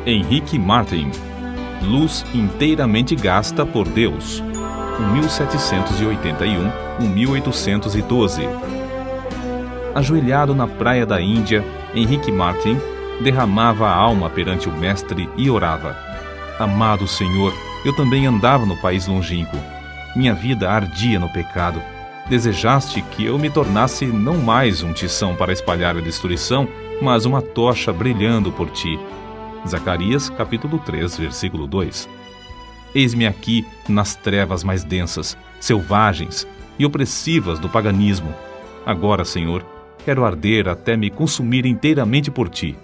Henrique Martin, Luz inteiramente gasta por Deus, 1781-1812. Ajoelhado na praia da Índia, Henrique Martin derramava a alma perante o Mestre e orava: Amado Senhor, eu também andava no país longínquo. Minha vida ardia no pecado. Desejaste que eu me tornasse não mais um tição para espalhar a destruição, mas uma tocha brilhando por ti. Zacarias, capítulo 3, versículo 2. Eis-me aqui nas trevas mais densas, selvagens e opressivas do paganismo. Agora, Senhor, quero arder até me consumir inteiramente por ti.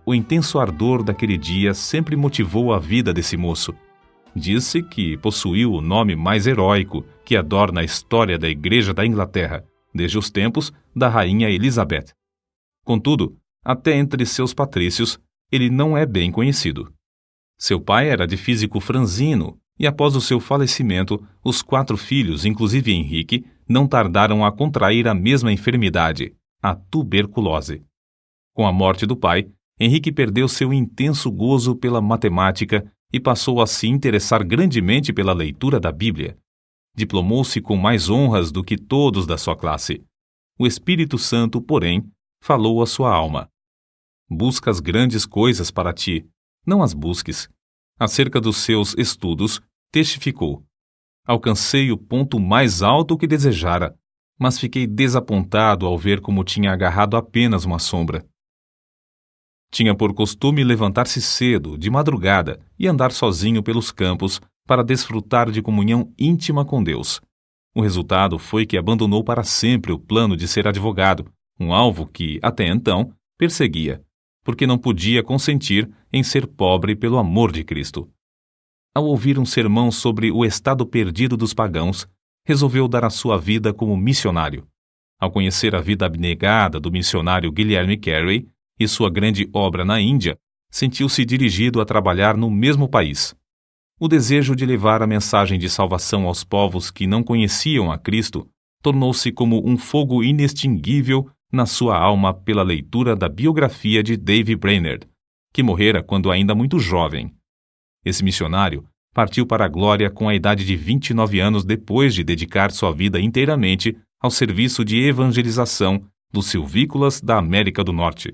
O intenso ardor daquele dia sempre motivou a vida desse moço. Diz-se que possuiu o nome mais heróico que adorna a história da Igreja da Inglaterra, desde os tempos da Rainha Elizabeth. Contudo, até entre seus patrícios, ele não é bem conhecido. Seu pai era de físico franzino, e após o seu falecimento, os 4 filhos, inclusive Henrique, não tardaram a contrair a mesma enfermidade, a tuberculose. Com a morte do pai, Henrique perdeu seu intenso gozo pela matemática e passou a se interessar grandemente pela leitura da Bíblia. Diplomou-se com mais honras do que todos da sua classe. O Espírito Santo, porém, falou à sua alma: Buscas grandes coisas para ti, não as busques. Acerca dos seus estudos, testificou: Alcancei o ponto mais alto que desejara, mas fiquei desapontado ao ver como tinha agarrado apenas uma sombra. Tinha por costume levantar-se cedo, de madrugada, e andar sozinho pelos campos para desfrutar de comunhão íntima com Deus. O resultado foi que abandonou para sempre o plano de ser advogado, um alvo que, até então, perseguia, porque não podia consentir em ser pobre pelo amor de Cristo. Ao ouvir um sermão sobre o estado perdido dos pagãos, resolveu dar a sua vida como missionário. Ao conhecer a vida abnegada do missionário Guilherme Carey e sua grande obra na Índia, sentiu-se dirigido a trabalhar no mesmo país. O desejo de levar a mensagem de salvação aos povos que não conheciam a Cristo tornou-se como um fogo inextinguível na sua alma pela leitura da biografia de Dave Brainerd, que morrera quando ainda muito jovem. Esse missionário partiu para a glória com a idade de 29 anos depois de dedicar sua vida inteiramente ao serviço de evangelização dos silvícolas da América do Norte.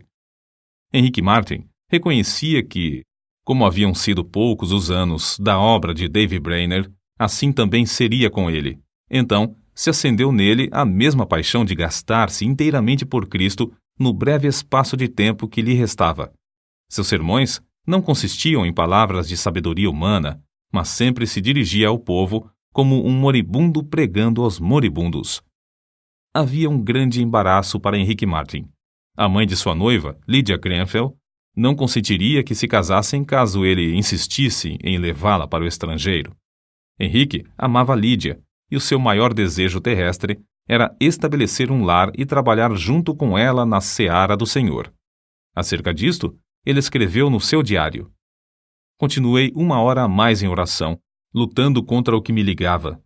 Henrique Martin reconhecia que, como haviam sido poucos os anos da obra de Dave Brainerd, assim também seria com ele. Então, se acendeu nele a mesma paixão de gastar-se inteiramente por Cristo no breve espaço de tempo que lhe restava. Seus sermões não consistiam em palavras de sabedoria humana, mas sempre se dirigia ao povo como um moribundo pregando aos moribundos. Havia um grande embaraço para Henrique Martin. A mãe de sua noiva, Lydia Grenfell, não consentiria que se casassem caso ele insistisse em levá-la para o estrangeiro. Henrique amava Lydia, e o seu maior desejo terrestre era estabelecer um lar e trabalhar junto com ela na seara do Senhor. Acerca disto, ele escreveu no seu diário: Continuei 1 hora a mais em oração, lutando contra o que me ligava.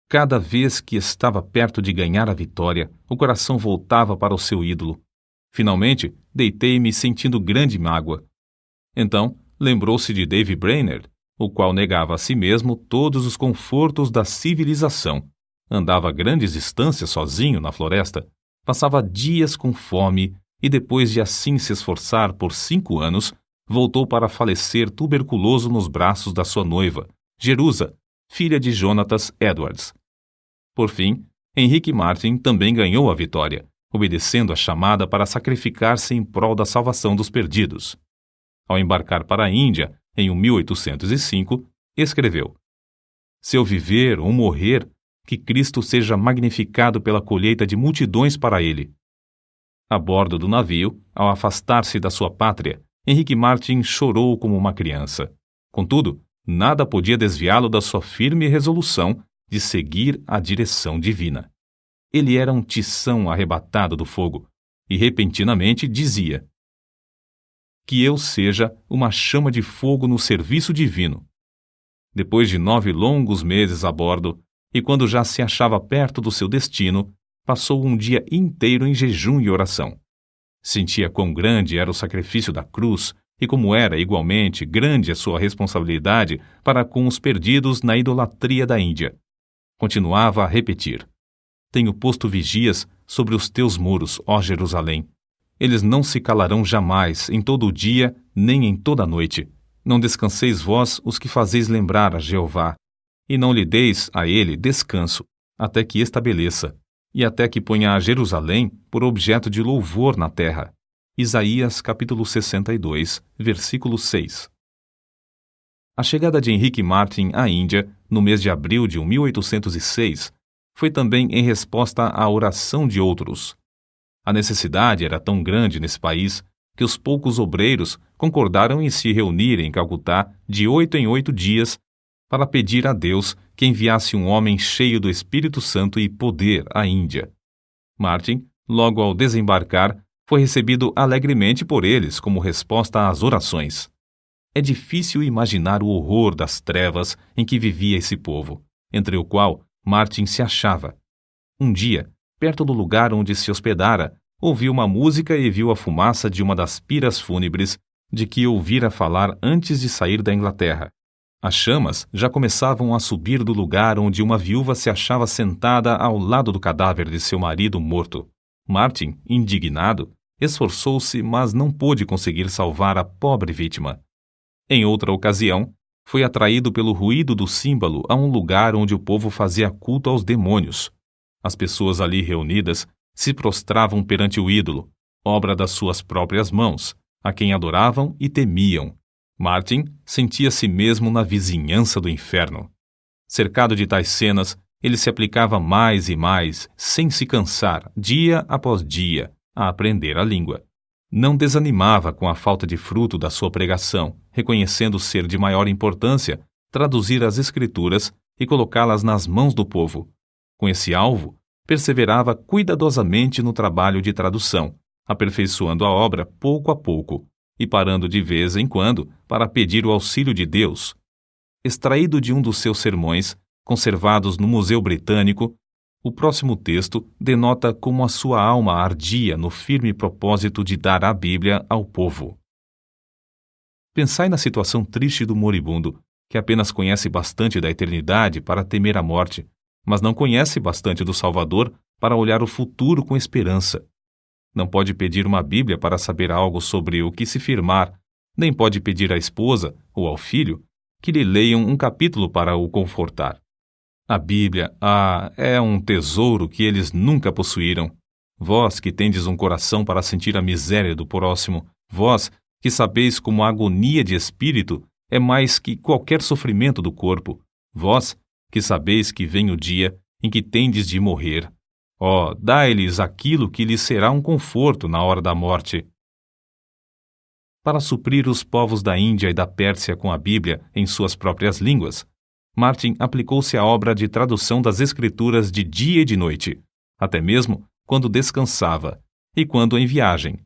Cada vez que estava perto de ganhar a vitória, o coração voltava para o seu ídolo. Finalmente, deitei-me sentindo grande mágoa. Então, lembrou-se de Dave Brainerd, o qual negava a si mesmo todos os confortos da civilização. Andava grandes distâncias sozinho na floresta, passava dias com fome e, depois de assim se esforçar por 5 anos, voltou para falecer tuberculoso nos braços da sua noiva, Jerusa, filha de Jonatas Edwards. Por fim, Henrique Martin também ganhou a vitória, obedecendo a chamada para sacrificar-se em prol da salvação dos perdidos. Ao embarcar para a Índia, em 1805, escreveu: Se eu viver ou morrer, que Cristo seja magnificado pela colheita de multidões para ele. A bordo do navio, ao afastar-se da sua pátria, Henrique Martin chorou como uma criança. Contudo, nada podia desviá-lo da sua firme resolução de seguir a direção divina. Ele era um tição arrebatado do fogo, e repentinamente dizia: Que eu seja uma chama de fogo no serviço divino. Depois de 9 longos meses a bordo, e quando já se achava perto do seu destino, passou um dia inteiro em jejum e oração. Sentia quão grande era o sacrifício da cruz e como era igualmente grande a sua responsabilidade para com os perdidos na idolatria da Índia. Continuava a repetir: tenho posto vigias sobre os teus muros, ó Jerusalém. Eles não se calarão jamais, em todo o dia, nem em toda a noite. Não descanseis vós os que fazeis lembrar a Jeová, e não lhe deis a ele descanso, até que estabeleça, e até que ponha a Jerusalém por objeto de louvor na terra. Isaías capítulo 62, versículo 6. A chegada de Henrique Martyn à Índia, no mês de abril de 1806, foi também em resposta à oração de outros. A necessidade era tão grande nesse país que os poucos obreiros concordaram em se reunir em Calcutá de 8 em 8 dias para pedir a Deus que enviasse um homem cheio do Espírito Santo e poder à Índia. Martyn, logo ao desembarcar, foi recebido alegremente por eles como resposta às orações. É difícil imaginar o horror das trevas em que vivia esse povo, entre o qual Martyn se achava. Um dia, perto do lugar onde se hospedara, ouviu uma música e viu a fumaça de uma das piras fúnebres de que ouvira falar antes de sair da Inglaterra. As chamas já começavam a subir do lugar onde uma viúva se achava sentada ao lado do cadáver de seu marido morto. Martyn, indignado, esforçou-se, mas não pôde conseguir salvar a pobre vítima. Em outra ocasião, foi atraído pelo ruído do símbolo a um lugar onde o povo fazia culto aos demônios. As pessoas ali reunidas se prostravam perante o ídolo, obra das suas próprias mãos, a quem adoravam e temiam. Martyn sentia-se mesmo na vizinhança do inferno. Cercado de tais cenas, ele se aplicava mais e mais, sem se cansar, dia após dia, a aprender a língua. Não desanimava com a falta de fruto da sua pregação, reconhecendo ser de maior importância traduzir as Escrituras e colocá-las nas mãos do povo. Com esse alvo, perseverava cuidadosamente no trabalho de tradução, aperfeiçoando a obra pouco a pouco e parando de vez em quando para pedir o auxílio de Deus. Extraído de um dos seus sermões, conservados no Museu Britânico, o próximo texto denota como a sua alma ardia no firme propósito de dar a Bíblia ao povo. Pensai na situação triste do moribundo, que apenas conhece bastante da eternidade para temer a morte, mas não conhece bastante do Salvador para olhar o futuro com esperança. Não pode pedir uma Bíblia para saber algo sobre o que se firmar, nem pode pedir à esposa ou ao filho que lhe leiam um capítulo para o confortar. A Bíblia, é um tesouro que eles nunca possuíram. Vós que tendes um coração para sentir a miséria do próximo, vós que sabeis como a agonia de espírito é mais que qualquer sofrimento do corpo, vós que sabeis que vem o dia em que tendes de morrer. Dai-lhes aquilo que lhes será um conforto na hora da morte. Para suprir os povos da Índia e da Pérsia com a Bíblia em suas próprias línguas, Martyn aplicou-se à obra de tradução das Escrituras de dia e de noite, até mesmo quando descansava e quando em viagem.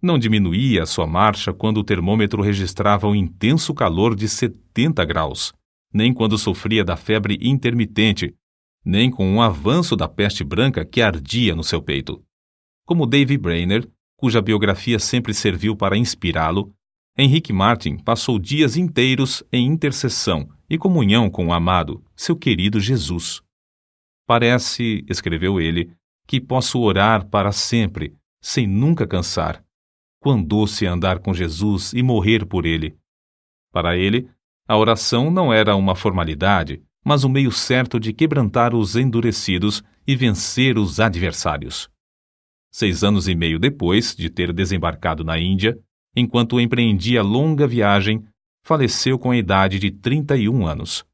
Não diminuía a sua marcha quando o termômetro registrava o intenso calor de 70 graus, nem quando sofria da febre intermitente, nem com o avanço da peste branca que ardia no seu peito. Como David Brainerd, cuja biografia sempre serviu para inspirá-lo, Henrique Martyn passou dias inteiros em intercessão e comunhão com o amado, seu querido Jesus. Parece, escreveu ele, que posso orar para sempre, sem nunca cansar. Quão doce andar com Jesus e morrer por ele. Para ele, a oração não era uma formalidade, mas um meio certo de quebrantar os endurecidos e vencer os adversários. 6 anos e meio depois de ter desembarcado na Índia, enquanto empreendia longa viagem, faleceu com a idade de 31 anos.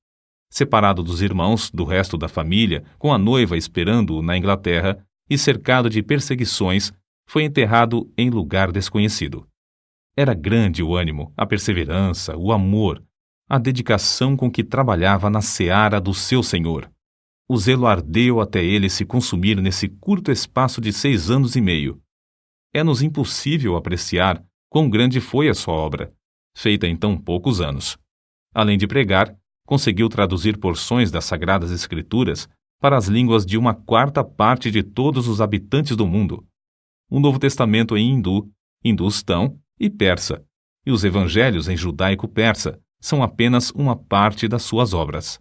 Separado dos irmãos, do resto da família, com a noiva esperando-o na Inglaterra e cercado de perseguições, foi enterrado em lugar desconhecido. Era grande o ânimo, a perseverança, o amor, a dedicação com que trabalhava na seara do seu Senhor. O zelo ardeu até ele se consumir nesse curto espaço de 6 anos e meio. É-nos impossível apreciar quão grande foi a sua obra, feita em tão poucos anos. Além de pregar, conseguiu traduzir porções das Sagradas Escrituras para as línguas de 1/4 de todos os habitantes do mundo. O Novo Testamento em hindu, hindustão e persa, e os evangelhos em judaico-persa são apenas uma parte das suas obras.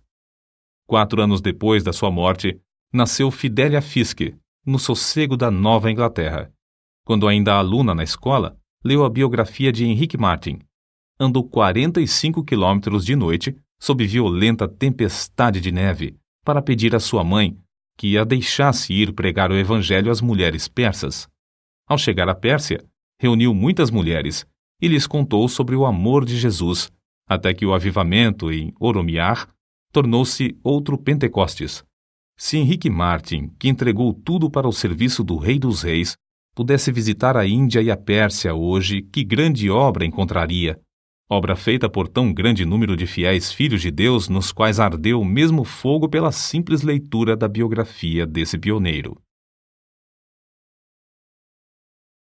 4 anos depois da sua morte, nasceu Fidelia Fiske, no sossego da Nova Inglaterra. Quando ainda aluna na escola, leu a biografia de Henrique Martin. Andou 45 quilômetros de noite, sob violenta tempestade de neve, para pedir à sua mãe que a deixasse ir pregar o evangelho às mulheres persas. Ao chegar à Pérsia, reuniu muitas mulheres e lhes contou sobre o amor de Jesus, até que o avivamento em Oromiar tornou-se outro Pentecostes. Se Henrique Martin, que entregou tudo para o serviço do Rei dos Reis, pudesse visitar a Índia e a Pérsia hoje, que grande obra encontraria! Obra feita por tão grande número de fiéis filhos de Deus, nos quais ardeu o mesmo fogo pela simples leitura da biografia desse pioneiro.